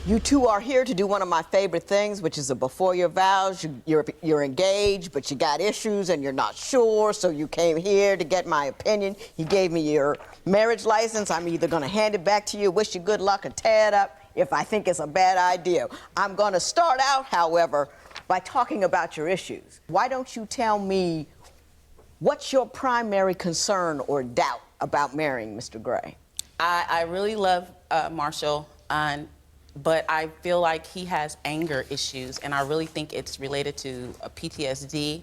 You two are here to do one of my favorite things, which is a before your vows. You're engaged, but you got issues and you're not sure, so you came here to get my opinion. He gave me your marriage license. I'm either going to hand it back to you, wish you good luck, or tear it up if I think it's a bad idea. I'm going to start out, however, by talking about your issues. Why don't you tell me what's your primary concern or doubt about marrying Mr. Gray? I really love Marshall, but I feel like he has anger issues, and I really think it's related to PTSD,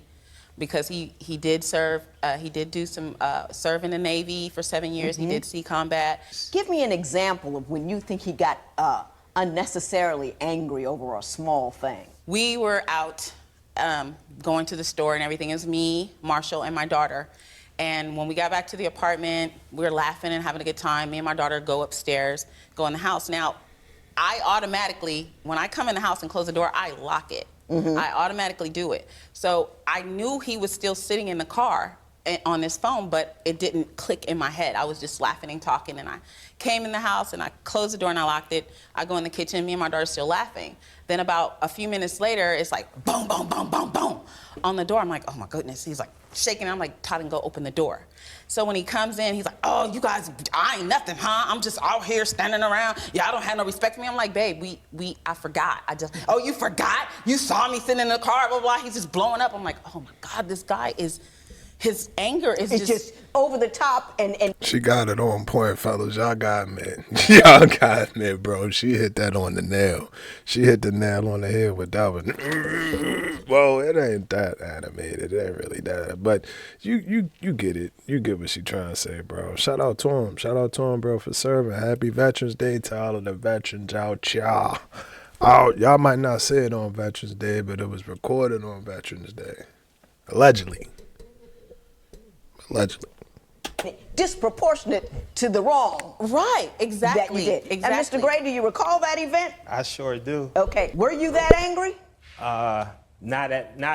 because he did serve, he did do some serve in the Navy for 7 years. He did see combat. Give me an example of when you think he got unnecessarily angry over a small thing. We were out going to the store and everything. It was me, Marshall, and my daughter. And when we got back to the apartment, we were laughing and having a good time. Me and my daughter go upstairs, go in the house. Now, I automatically, when I come in the house and close the door, I lock it. I automatically do it. So I knew he was still sitting in the car on his phone, but it didn't click in my head. I was just laughing and talking, and I came in the house and I closed the door and I locked it. I go in the kitchen, me and my daughter still laughing. Then about a few minutes later, it's like boom, boom, boom, boom, boom on the door. I'm like, oh my goodness. He's like shaking. I'm like, Todd, go open the door. So when he comes in, he's like, oh, you guys, I ain't nothing, huh? I'm just out here standing around. Y'all don't have no respect for me. I'm like, babe, I forgot. Oh, you forgot? You saw me sitting in the car, blah, blah. He's just blowing up. I'm like, oh my God, this guy is, his anger is just over the top. And she got it on point, fellas. Y'all got me. Y'all got me, bro. She hit that on the nail. She hit the nail on the head with that one. Well, it ain't that animated. It ain't really that. But you get it. You get what she trying to say, bro. Shout out to him. Shout out to him, bro, for serving. Happy Veterans Day to all of the veterans out y'all. Y'all might not say it on Veterans Day, but it was recorded on Veterans Day. Allegedly. Disproportionate to the wrong. Right, exactly. That you did. Exactly. And Mr. Gray, do you recall that event? I sure do. Okay. Were you that angry? Not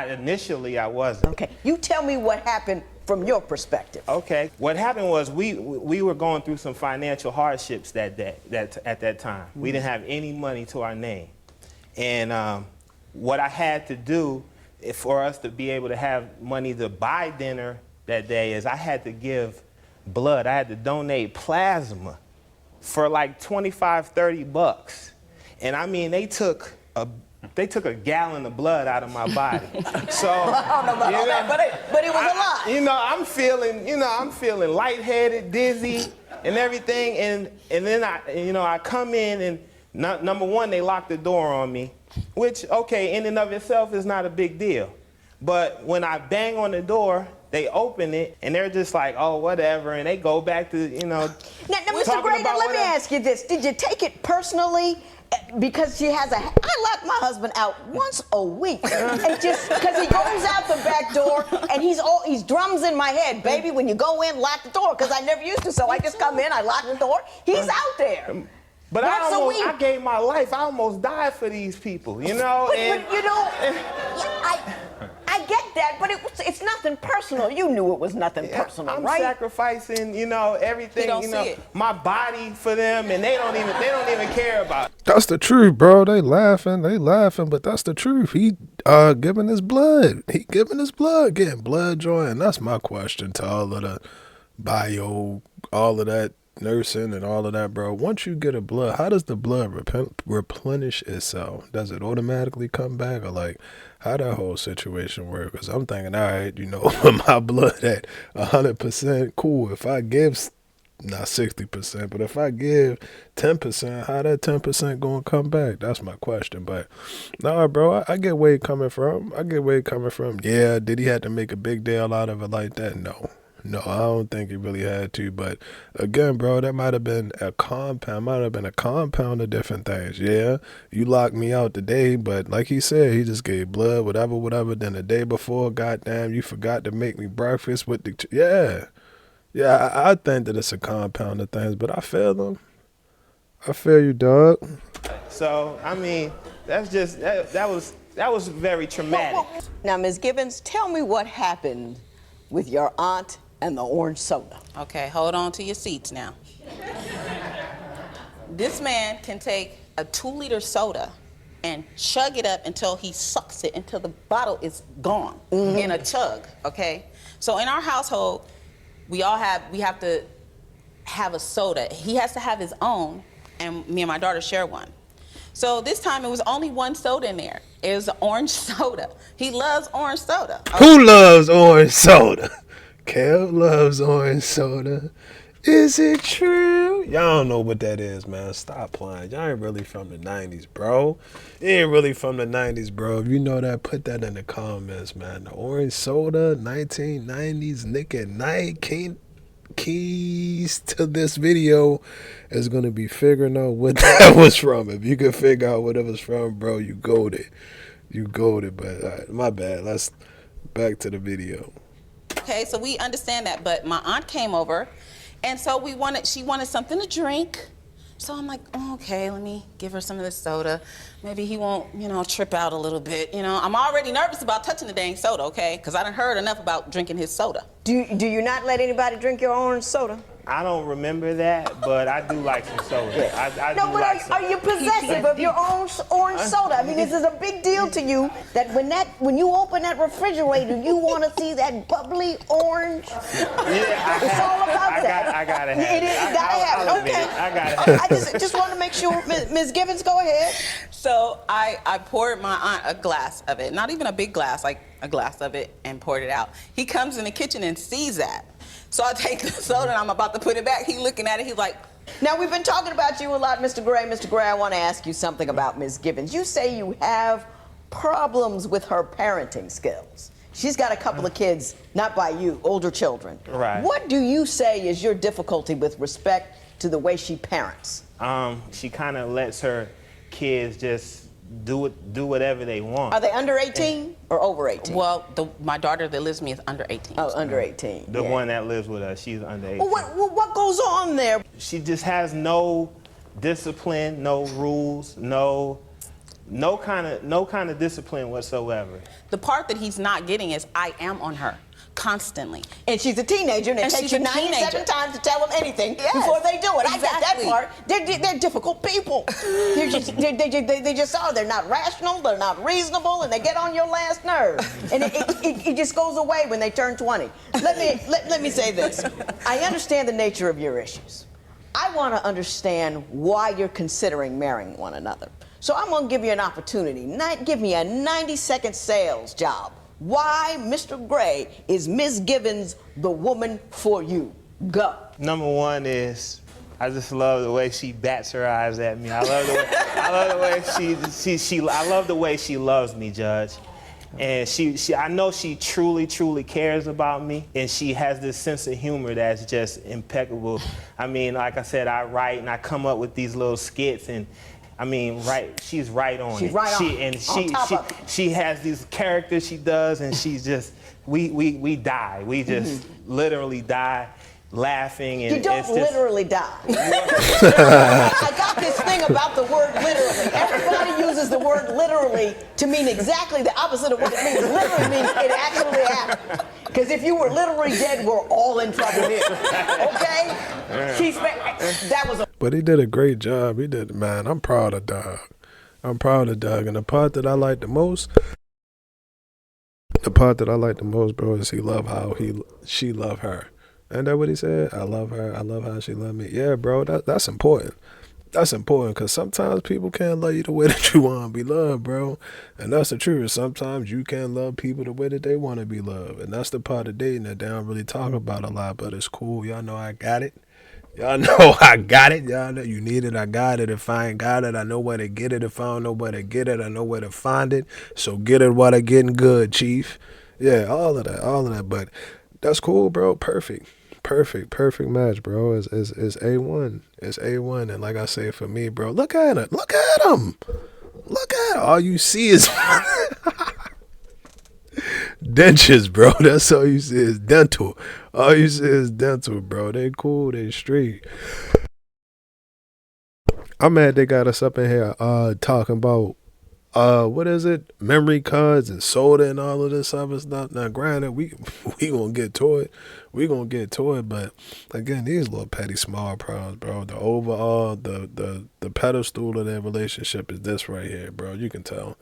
initially, I wasn't. Okay. You tell me what happened from your perspective. Okay. What happened was we were going through some financial hardships at that time. We didn't have any money to our name. And what I had to do for us to be able to have money to buy dinner that day is I had to give blood. I had to donate plasma for like 25, 30 bucks. And I mean, they took a gallon of blood out of my body. So, I don't know about all that, but it was a lot. I'm feeling lightheaded, dizzy, and everything. And then I come in and number one, they locked the door on me, which, okay, in and of itself is not a big deal. But when I bang on the door, they open it, and they're just like, oh, whatever, and they go back to, Now, Mr. Gray, let me ask you this. Did you take it personally? Because I lock my husband out once a week, and just because he goes out the back door, and he's drums in my head, baby, when you go in, lock the door, because I never used to, so I just come in, I lock the door, he's out there. But I gave my life. I almost died for these people, you know? I get that, but it's nothing personal. You knew it was nothing personal, I'm right? sacrificing, everything, my body for them, and they don't even care about it. That's the truth, bro. They laughing, but that's the truth. He giving his blood. He giving his blood, getting blood joy, and that's my question to all of the bio, all of that nursing and all of that, bro. Once you get a blood, how does the blood replenish itself? Does it automatically come back, or like how that whole situation work? Because I'm thinking, all right, my blood at 100%, cool. If I give not 60%, but if I give 10%, how that 10% gonna come back? That's my question. But nah, bro, I get where he coming from. Yeah, did he have to make a big deal out of it like that? No, I don't think he really had to. But again, bro, that might have been a compound of different things. Yeah, you locked me out today, but like he said, he just gave blood, whatever. Then the day before, goddamn, you forgot to make me breakfast with the yeah. I think that it's a compound of things, but I feel him. I feel you, dog. So I mean, that's just that was very traumatic. Now, Ms. Gibbons, tell me what happened with your aunt and the orange soda. Okay, hold on to your seats now. This man can take a 2-liter soda and chug it up until he sucks it until the bottle is gone in a chug, okay? So in our household, we have to have a soda. He has to have his own, and me and my daughter share one. So this time it was only one soda in there. It was an orange soda. He loves orange soda. Who loves orange soda? Kev loves orange soda. Is it true? Y'all don't know what that is, man. Stop playing. Y'all ain't really from the 90s, bro. You ain't really from the 90s, bro. If you know that, put that in the comments, man. The orange soda, 1990s, Nick at Night, keys to this video is going to be figuring out what that was from. If you can figure out what it was from, bro, you goated. You goated, but my bad. Let's back to the video. Okay, so we understand that, but my aunt came over, and so she wanted something to drink. So I'm like, oh, okay, let me give her some of this soda. Maybe he won't, trip out a little bit. I'm already nervous about touching the dang soda, okay? Because I done heard enough about drinking his soda. Do you not let anybody drink your orange soda? I don't remember that, but I do like some soda. I No, do but like are you possessive of your own orange soda? I mean, this is a big deal to you that when you open that refrigerator, you want to see that bubbly orange. Yeah, It's all about that. I gotta have it. You gotta have it. Okay. I gotta have it. I just want to make sure, Ms. Gibbons, go ahead. So I poured my aunt a glass of it, not even a big glass, like a glass of it, and poured it out. He comes in the kitchen and sees that. So I take the soda and I'm about to put it back. He looking at it, he's like, Now, we've been talking about you a lot, Mr. Gray. Mr. Gray, I want to ask you something about Ms. Gibbons. You say you have problems with her parenting skills. She's got a couple of kids, not by you, older children. Right. What do you say is your difficulty with respect to the way she parents? She kind of lets her kids just do whatever they want. Are they under 18 or over 18? well, my daughter that lives with me is under 18. Oh, under 18. The yeah. one that lives with us, she's under 18. Well, what goes on there? She just has no discipline, no rules, no kind of discipline whatsoever. The part that he's not getting is I am on her constantly. And she's a teenager, and it And takes she's you a 97 teenager. times to tell them anything Yes, before they do it. I get that exactly. part. They're difficult people. They just are. They're not rational. They're not reasonable, and they get on your last nerve. And it just goes away when they turn 20. Let me say this. I understand the nature of your issues. I want to understand why you're considering marrying one another. So I'm going to give you an opportunity. Give me a 90-second sales job. Why, Mr. Gray, is Ms. Gibbons the woman for you? Go. Number one is I just love the way she bats her eyes at me. I love the way she loves me, Judge. And I know she truly cares about me, and she has this sense of humor that's just impeccable. I mean, like I said, I write and I come up with these little skits, and I mean, she's right on She's it. right on top of it. She has these characters she does, and she's just, we die. We just literally die laughing. And You don't it's just, literally die. I got this thing about the word literally. Everybody uses the word literally to mean exactly the opposite of what it means. Literally means it actually happened. Because if you were literally dead, we're all in trouble here. Okay? That was a... But he did a great job. He did, man. I'm proud of Doug. I'm proud of Doug. And the part that I like the most, bro, is he love how she love her. Ain't that what he said? I love her. I love how she love me. Yeah, bro, that's important. That's important because sometimes people can't love you the way that you want to be loved, bro. And that's the truth. Sometimes you can't love people the way that they want to be loved. And that's the part of dating that they don't really talk about a lot, but it's cool. Y'all know I got it. Y'all know I got it. Y'all know you need it. I got it. If I ain't got it, I know where to get it. If I don't know where to get it, I know where to find it. So get it while they're getting good, Chief. Yeah, all of that. But that's cool, bro. Perfect match, bro. It's A1. It's A1. And like I say, for me, bro, look at it. Look at him. Look at it. All you see is dentures, bro. That's all you see is dental. All you see is dental, bro. They cool. They straight. I'm mad they got us up in here talking about what is it? Memory cards and soda and all of this other stuff. Now, granted, we gonna get to it. We gonna get to it, but again, these little petty small problems, bro. The overall, the pedestal of their relationship is this right here, bro. You can tell.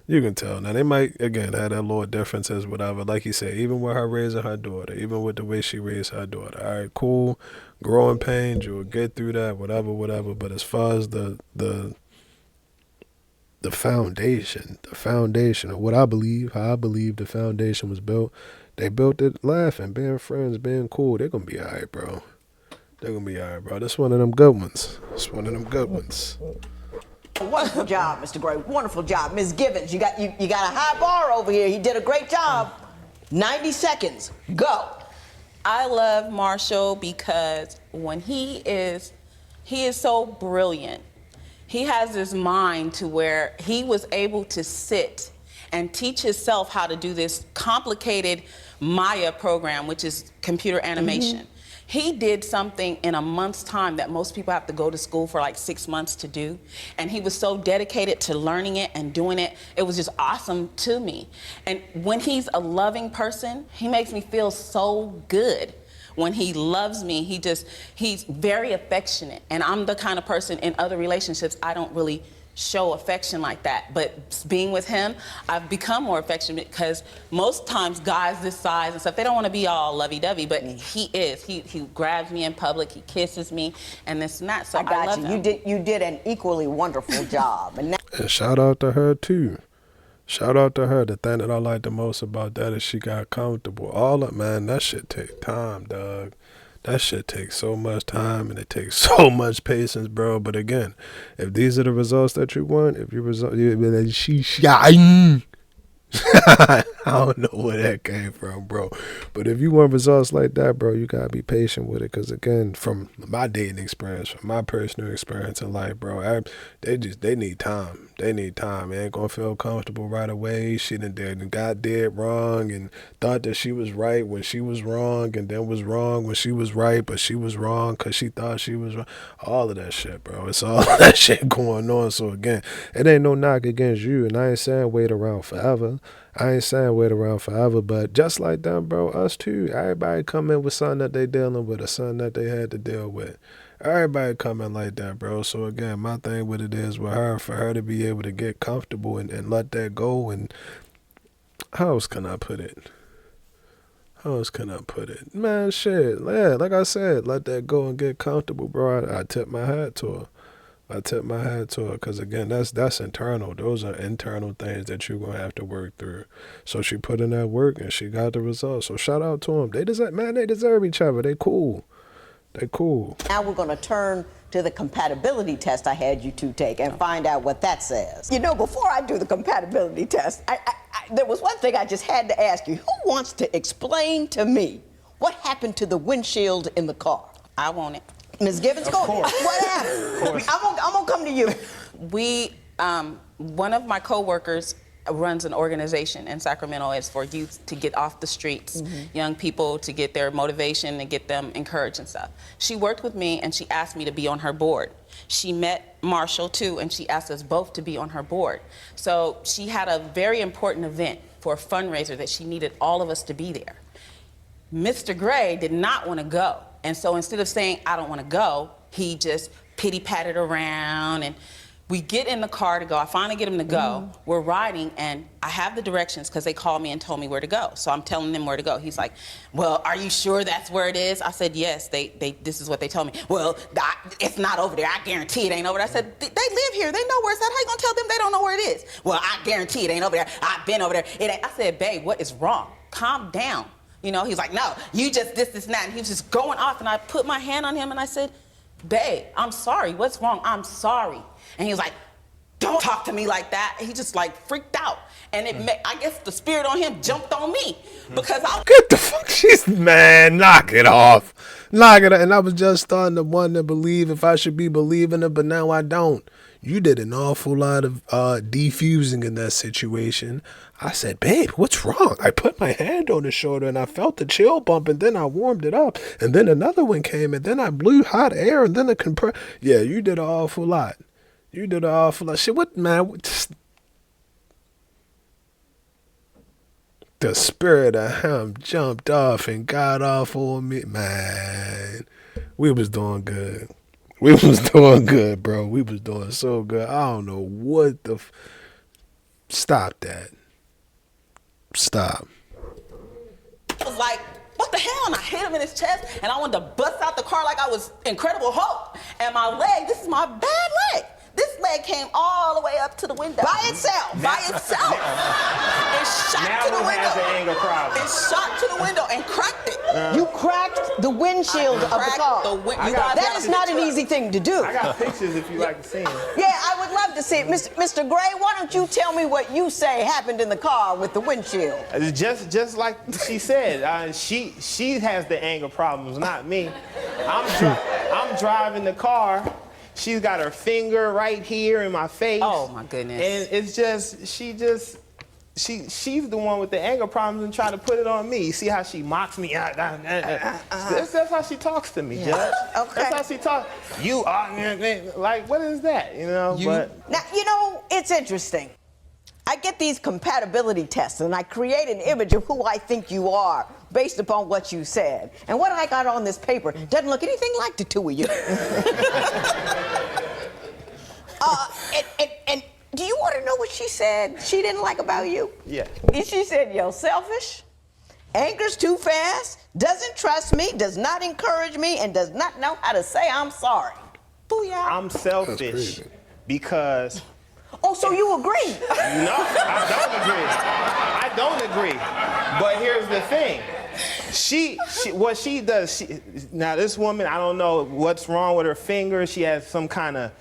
You can tell. Now, they might, again, have that little differences, whatever. Like you said, even with her raising her daughter, even with the way she raised her daughter. All right, cool. Growing pains, you'll get through that, whatever. But as far as the foundation of what I believe, how I believe the foundation was built, they built it laughing, being friends, being cool. They're going to be all right, bro. They're going to be all right, bro. That's one of them good ones. It's one of them good ones. Wonderful job, Mr. Gray. Wonderful job. Ms. Givens, you got a high bar over here. He did a great job. 90 seconds. Go. I love Marshall because when he is so brilliant. He has this mind to where he was able to sit and teach himself how to do this complicated Maya program, which is computer animation. He did something in a month's time that most people have to go to school for like 6 months to do. And he was so dedicated to learning it and doing it. It was just awesome to me. And when he's a loving person, he makes me feel so good. When he loves me, he's very affectionate. And I'm the kind of person in other relationships, I don't really show affection like that. But being with him, I've become more affectionate because most times guys this size and stuff, they don't want to be all lovey-dovey, but he is. He grabs me in public, he kisses me, and this and that. So I love him. You did an equally wonderful job. And shout out to her, too. Shout out to her. The thing that I like the most about that is she got comfortable. All of, man, that shit take time, dog. That shit takes so much time and it takes so much patience, bro. But again, if these are the results that you want, if you I don't know where that came from, bro. But if you want results like that, bro, you gotta be patient with it. Cause again, from my dating experience, from my personal experience in life, bro, they need time. They need time. They ain't gonna feel comfortable right away. She got dead wrong and thought that she was right when she was wrong, and then was wrong when she was right, but she was wrong because she thought she was wrong. All of that shit, bro. It's all of that shit going on. So again, it ain't no knock against you, and I ain't saying wait around forever. But just like them, bro, us too. Everybody come in with something that they dealing with or something that they had to deal with. Everybody come in like that, bro. So again, my thing with it is with her, for her to be able to get comfortable and let that go. And how else can I put it? Man, shit. Yeah, like I said, let that go and get comfortable, bro. I tip my hat to her. Because again, that's internal. Those are internal things that you're gonna have to work through. So she put in that work and she got the results. So shout out to them. They deserve each other. They cool. now we're going to turn to the compatibility test I had you two take and find out what that says. You know, before I do the compatibility test, there was one thing I just had to ask you. Who wants to explain to me what happened to the windshield in the car? I want it. Ms. Gibbons, go ahead. What happened? I'm gonna come to you. One of my coworkers runs an organization in Sacramento. It's for youth to get off the streets, young people to get their motivation and get them encouraged and stuff. She worked with me and she asked me to be on her board. She met Marshall too and she asked us both to be on her board. So she had a very important event for a fundraiser that she needed all of us to be there. Mr. Gray did not want to go. And so instead of saying, I don't want to go, he just pity-patted around and we get in the car to go. I finally get him to go. We're riding and I have the directions because they called me and told me where to go. So I'm telling them where to go. He's like, well, are you sure that's where it is? I said, yes, this is what they told me. Well, it's not over there. I guarantee it ain't over there. I said, they live here. They know where it's at. How you gonna tell them they don't know where it is? Well, I guarantee it ain't over there. I've been over there. It ain't. I said, babe, what is wrong? Calm down. You know, he's like, no, you just this, and that. And he was just going off and I put my hand on him and I said, babe, I'm sorry. What's wrong? I'm sorry. And he was like, don't talk to me like that. He just like freaked out. And I guess the spirit on him jumped on me because I Get the fuck, man, knock it off. And I was just starting to want to believe if I should be believing it, but now I don't. You did an awful lot of defusing in that situation. I said, babe, what's wrong? I put my hand on his shoulder and I felt the chill bump and then I warmed it up. And then another one came and then I blew hot air and then Yeah, you did an awful lot. Shit, what, man? the spirit of him jumped off and got off on me. Man, we was doing good. We was doing good, bro. We was doing so good. I don't know what the... Stop that. Stop. I was like, what the hell? And I hit him in his chest, and I wanted to bust out the car like I was Incredible Hulk. And my leg, this is my bad leg. This leg came all the way up to the window. By itself. By itself. It shot Now to the who window. has the anger problem? It shot to the window and cracked it. You cracked the windshield of the Cracked car. the win- I you got guys That gotta is see not the an truck. easy thing to do. I got pictures if you like to see them. Yeah, I would love to see it. Mr. Gray, why don't you tell me what you say happened in the car with the windshield? Just like she said, she has the anger problems, not me. I'm driving the car. She's got her finger right here in my face. Oh, my goodness. And it's just she's the one with the anger problems and trying to put it on me. You see how she mocks me? That's how she talks to me, Judge. Okay. That's how she talks. You are like, what is that? You know. But Now, you know, it's interesting. I get these compatibility tests, and I create an image of who I think you are based upon what you said. And what I got on this paper doesn't look anything like the two of you. And do you want to know what she said she didn't like about you? Yeah. She said you're selfish, angers too fast, doesn't trust me, does not encourage me, and does not know how to say I'm sorry. Booyah. I'm selfish because. Oh, so you agree? No, I don't agree. But here's the thing. What she does, now this woman, I don't know what's wrong with her finger. She has some kind of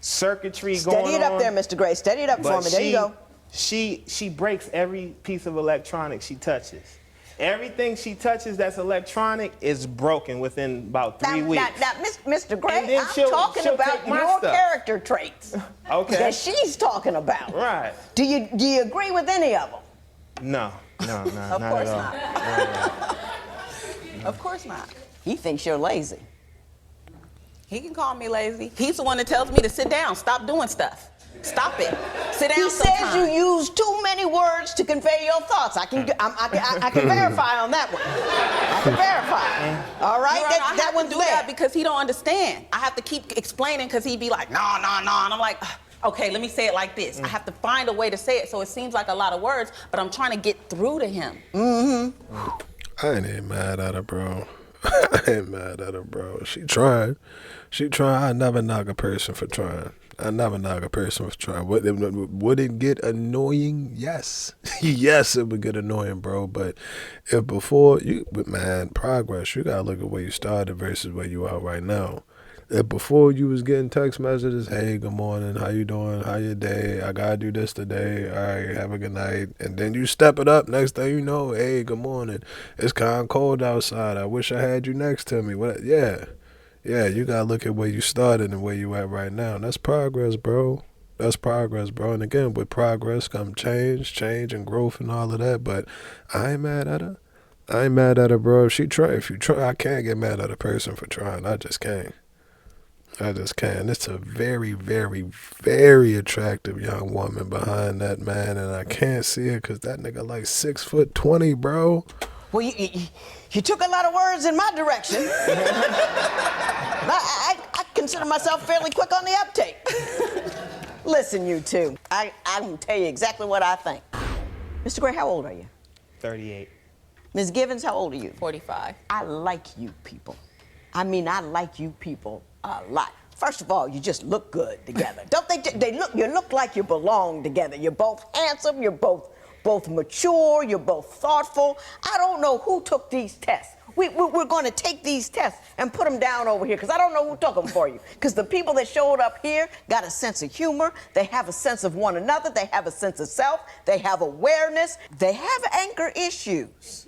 circuitry going on. Steady it up there, Mr. Gray. Steady it up for me. There you go. She breaks every piece of electronics she touches. Everything she touches that's electronic is broken within about 3 weeks. Now, Mr. Gray, And then I'm she'll talking take about my your stuff. character traits Okay. that she's talking about. Right. Do you agree with any of them? No, Of not course at all. not. Of course not. He thinks you're lazy. He can call me lazy. He's the one that tells me to sit down, stop doing stuff. Stop it. Sit down He says sometime. you use too many words to convey your thoughts. I can verify on that one. I can verify. All right, You're right, I that have to one's do there. that because he don't understand. I have to keep explaining because he'd be like, no, and I'm like, okay, let me say it like this. I have to find a way to say it so it seems like a lot of words, but I'm trying to get through to him. I ain't even mad at her, bro. I ain't mad at her, bro. She tried. I never knock a person for trying. Would it get annoying? Yes. Yes, it would get annoying, bro. But if before man, progress, you gotta look at where you started versus where you are right now. If before you was getting text messages, hey, good morning, how you doing, how your day, I gotta do this today, all right, have a good night, and then you step it up, next thing you know, hey, good morning, it's kind of cold outside, I wish I had you next to me. Yeah, you gotta look at where you started and where you at right now. That's progress, bro. And again, with progress come change and growth and all of that. But I ain't mad at her. Bro. If you try, I can't get mad at a person for trying. I just can't. It's a very, very, very attractive young woman behind that man, and I can't see it because that nigga like 6'20", bro. Well, you took a lot of words in my direction. I consider myself fairly quick on the uptake. Listen, you two, I'm going to tell you exactly what I think. Mr. Gray, how old are you? 38. Ms. Givens, how old are you? 45. I like you people. I like you people a lot. First of all, you just look good together. Don't they? You look like you belong together. You're both handsome, you're both mature, you're both thoughtful. I don't know who took these tests. We're going to take these tests and put them down over here because I don't know who took them for you. Because the people that showed up here got a sense of humor. They have a sense of one another. They have a sense of self. They have awareness. They have anger issues.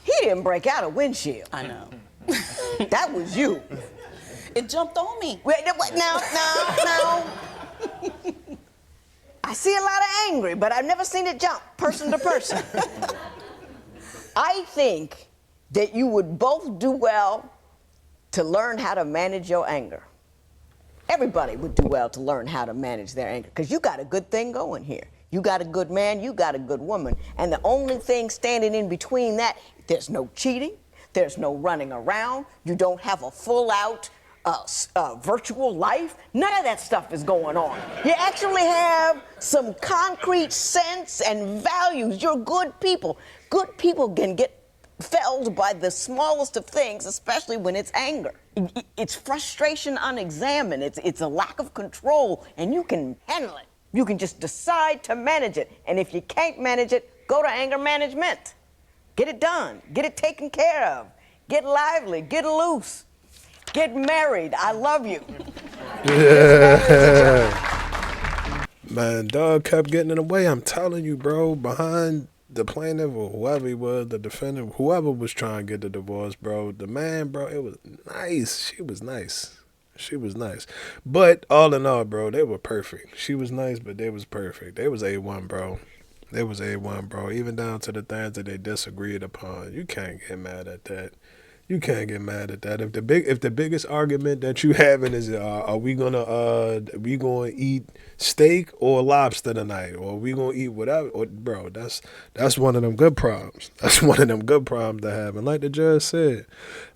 He didn't break out a windshield. I know. That was you. It jumped on me. Wait, now. I see a lot of angry, but I've never seen it jump person to person. I think that you would both do well to learn how to manage your anger. Everybody would do well to learn how to manage their anger, because you got a good thing going here. You got a good man, you got a good woman. And the only thing standing in between that, there's no cheating, there's no running around, you don't have a full out virtual life. None of that stuff is going on. You actually have some concrete sense and values. You're good people. Good people can get felled by the smallest of things, especially when it's anger. It's frustration unexamined. It's a lack of control, and you can handle it. You can just decide to manage it. And if you can't manage it, go to anger management. Get it done. Get it taken care of. Get lively. Get loose. Get married. I love you. Yeah. Man, dog kept getting in the way. I'm telling you, bro, behind the plaintiff or whoever he was, the defendant, whoever was trying to get the divorce, bro, the man, bro, it was nice. She was nice. She was nice. But all in all, bro, they were perfect. She was nice, but they was perfect. They was A1, bro. They was A1, bro. Even down to the things that they disagreed upon. You can't get mad at that. You can't get mad at that. If the biggest argument that you having is are we gonna eat steak or lobster tonight, or we gonna eat whatever, or, bro, that's one of them good problems. That's one of them good problems to have. And like the judge said,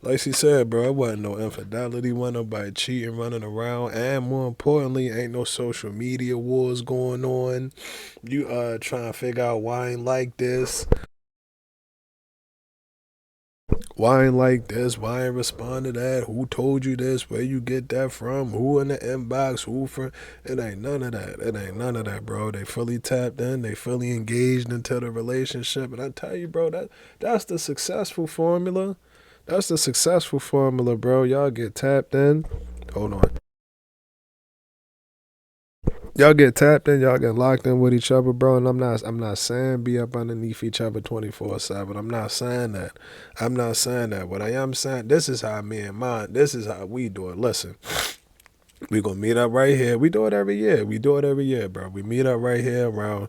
like she said, bro, it wasn't no infidelity, wasn't nobody cheating, running around, and more importantly, ain't no social media wars going on. You trying to figure out why I ain't like this. Why ain't like this? Why ain't respond to that? Who told you this? Where you get that from? Who in the inbox? Who from? It ain't none of that. It ain't none of that, bro. They fully tapped in. They fully engaged into the relationship. And I tell you, bro, that's the successful formula. That's the successful formula, bro. Y'all get tapped in. Hold on. Y'all get tapped in, y'all get locked in with each other, bro. And I'm not saying be up underneath each other 24/7. I'm not saying that. I'm not saying that. What I am saying, this is how me and mine, this is how we do it. Listen, we gonna meet up right here. We do it every year. We do it every year, bro. We meet up right here around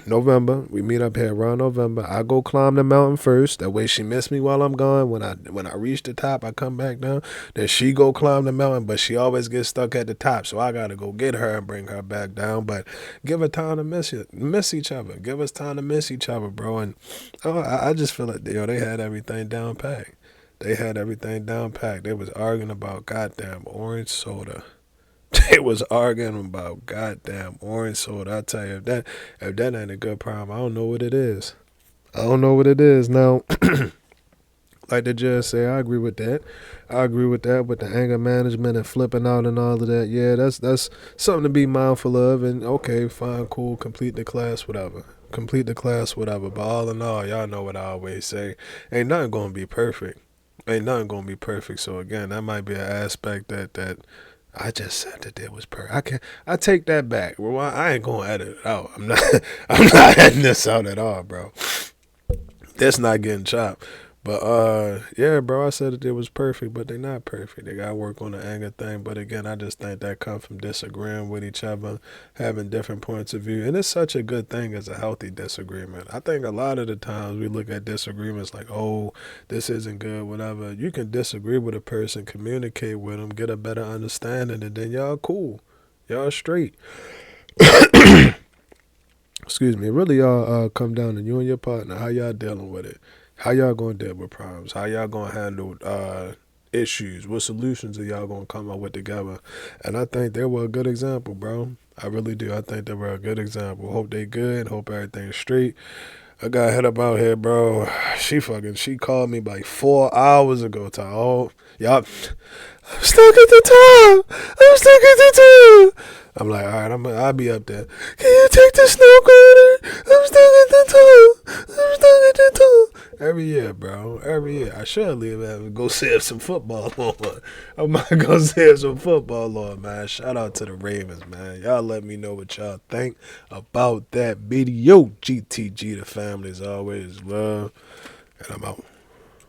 November. We meet up here around November. I go climb the mountain first. That way she miss me while I'm gone. When I reach the top, I come back down. Then she go climb the mountain, but she always gets stuck at the top. So I gotta go get her and bring her back down. But give her time to miss each other. Give us time to miss each other, bro. And I just feel like they had everything down packed. They had everything down packed. They was arguing about goddamn orange soda. They was arguing about goddamn orange soda. I tell you, if that ain't a good problem, I don't know what it is. I don't know what it is. Now, like the judge say, I agree with that. I agree with that, with the anger management and flipping out and all of that. Yeah, that's something to be mindful of. And okay, fine, cool, complete the class, whatever. Complete the class, whatever. But all in all, y'all know what I always say. Ain't nothing gonna be perfect. Ain't nothing gonna be perfect. So again, that might be an aspect that I just said that it was perfect. I take that back. Well, I ain't gonna edit it out. I'm not editing this out at all, bro. That's not getting chopped. But yeah, bro, I said that it was perfect, but they're not perfect. They gotta work on the anger thing. But again, I just think that comes from disagreeing with each other, having different points of view. And it's such a good thing as a healthy disagreement. I think a lot of the times we look at disagreements like, oh, this isn't good, whatever. You can disagree with a person, communicate with them, get a better understanding, and then y'all cool. Y'all straight. Excuse me. It really all come down to you and your partner, how y'all dealing with it. How y'all gonna deal with problems? How y'all gonna handle issues? What solutions are y'all gonna come up with together? And I think they were a good example, bro. I really do. I think they were a good example. Hope they good. Hope everything's straight. I got hit up out here, bro. She called me like 4 hours ago. Y'all, I'm stuck at the top. I'm stuck at the top. I'm like, all right, I'll be up there. Can you take the snow glider? I'm stuck at the top. I'm stuck at the top. Every year, bro. Every year. I should leave and go save some football on. I might go save some football on, man. Shout out to the Ravens, man. Y'all let me know what y'all think about that video. GTG, the family is always love. And I'm out.